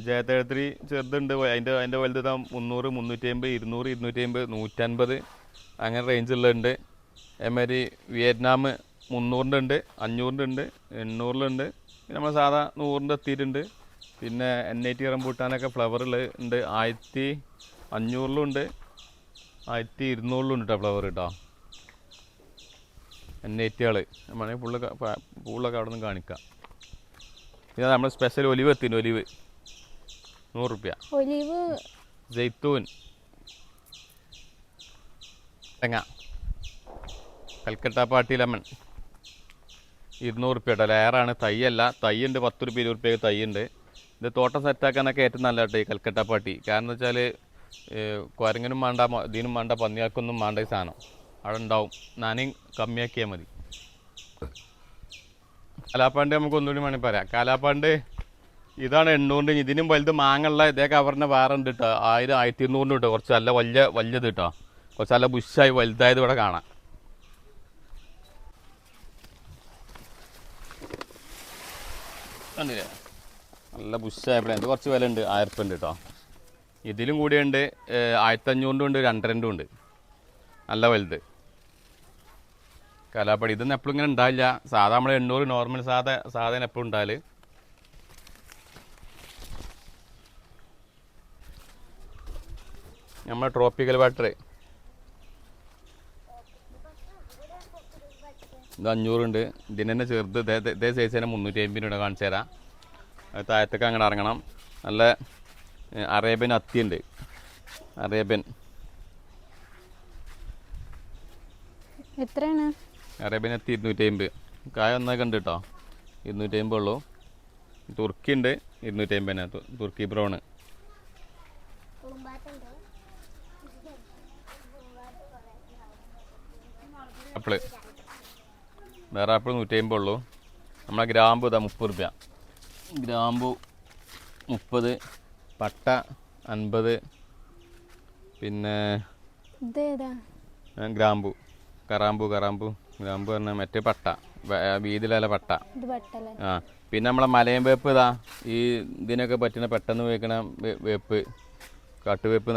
ജയത്തേഴത്തിരി ചെറുതുണ്ട്, അതിൻ്റെ വലുത് 300, 350, 200, 250, 150 അങ്ങനെ റേഞ്ചുള്ളതുണ്ട്. അതേമാതിരി വിയറ്റ്നാം 300-ൻ്റെ ഉണ്ട്, 500-ൻ്റെ ഉണ്ട്, 800-ലുണ്ട്, പിന്നെ നമ്മൾ സാധാ 100-ൻ്റെ എത്തിയിട്ടുണ്ട്. പിന്നെ NIT റംബൂട്ടാനൊക്കെ ഫ്ലവറുള്ള ഉണ്ട്, 1500-ലും ഉണ്ട്, 1200-ലും ഉണ്ട് കേട്ടോ ഫ്ലവർ കേട്ടോ. NIT-കൾ നമ്മളെ ഫുള്ളൊക്കെ അവിടെ നിന്ന് കാണിക്കാം. പിന്നെ നമ്മൾ സ്പെഷ്യൽ ഒലിവ് എത്തിയിട്ടുണ്ട്, ഒലിവ് 100 റുപ്യ. ഒലിവ് ജെയ്ത്തൂൻ തേങ്ങ കൽക്കട്ട പാട്ടി ലെമൺ 200 റുപ്യ കേട്ടോ. ലെയറാണ്, തൈയല്ല. തൈയുണ്ട് 10 റുപ്യ 20 റുപ്യക്ക് തൈയുണ്ട്. ഇത് തോട്ടം സെറ്റാക്കാനൊക്കെ ഏറ്റവും നല്ല കേട്ടോ ഈ കൽക്കട്ട പാട്ടി. കാരണം എന്ന് വെച്ചാൽ കുരങ്ങനും വേണ്ട, ഇതിനും വേണ്ട, പന്നിയാക്കൊന്നും വേണ്ട ഈ സാധനം അവിടെ ഉണ്ടാവും. നാനും കമ്മിയാക്കിയാൽ മതി. കാലാപ്പാണ്ട് നമുക്ക് ഒന്നുകൂടി വേണമെങ്കിൽ പറയാം. കാലാപ്പാണ്ട് ഇതാണ് 800, ഇതിനും വലുത് മാങ്ങുള്ള ഇതേ കവറിന് വേറെ ഉണ്ട് കേട്ടോ. 1000, 1200 കിട്ടും. കുറച്ച് നല്ല വലിയത് കേട്ടോ, കുറച്ച് നല്ല ബുഷായി വലുതായത് ഇവിടെ കാണാം. കണ്ടില്ലേ, നല്ല ബുഷായപ്പോഴേ ഇത് കുറച്ച് വില ഉണ്ട്, 1000 റുപ്യ ഉണ്ട് കേട്ടോ. ഇതിലും കൂടിയുണ്ട്, 1500 ഉണ്ട്, 2,200 ഉണ്ട്, നല്ല വലുത് കലാപ്പടി. ഇതൊന്നും എപ്പോഴും ഇങ്ങനെ ഉണ്ടാവില്ല. സാധാ നമ്മൾ 800 നോർമൽ സാധനം എപ്പോഴും ഉണ്ടാവില്ല. നമ്മൾ ട്രോപ്പിക്കൽ വാട്ടർ ഇത് 500 ഉണ്ട്. ഇതിന് തന്നെ ചെറുത് ഇതേ സൈസ് തന്നെ 350 രൂപ കാണിച്ചു തരാം. അത് താഴത്തേക്ക് അങ്ങനെ ഇറങ്ങണം. നല്ല അറേബ്യൻ അത്തിയുണ്ട്, അറേബ്യൻ എത്രയാണ്? അറേബ്യൻ അത്തി 250. കായ ഒന്നൊക്കെ ഉണ്ട് കേട്ടോ, 250 ഉള്ളൂ. തുർക്കി ഉണ്ട് 250, തുർക്കി ബ്രൗണ്. ആപ്പിള് വേറെ ആപ്പിൾ 150 ഉള്ളൂ. നമ്മളെ ഗ്രാമ്പു ഇതാ 30 റുപ്യ, ഗ്രാമ്പു 30, പട്ട 50, പിന്നെ ഗ്രാമ്പു കറാമ്പു ഗ്രാമ്പു പറഞ്ഞാൽ മറ്റേ പട്ട, വീതിലല്ല പട്ട. ആ പിന്നെ നമ്മളെ മലയും വേപ്പ് ഇതാ, ഈ ഇതിനൊക്കെ പറ്റുന്ന പെട്ടെന്ന് ഉപയോഗിക്കണ വേപ്പ്, കാട്ടുവേപ്പ്.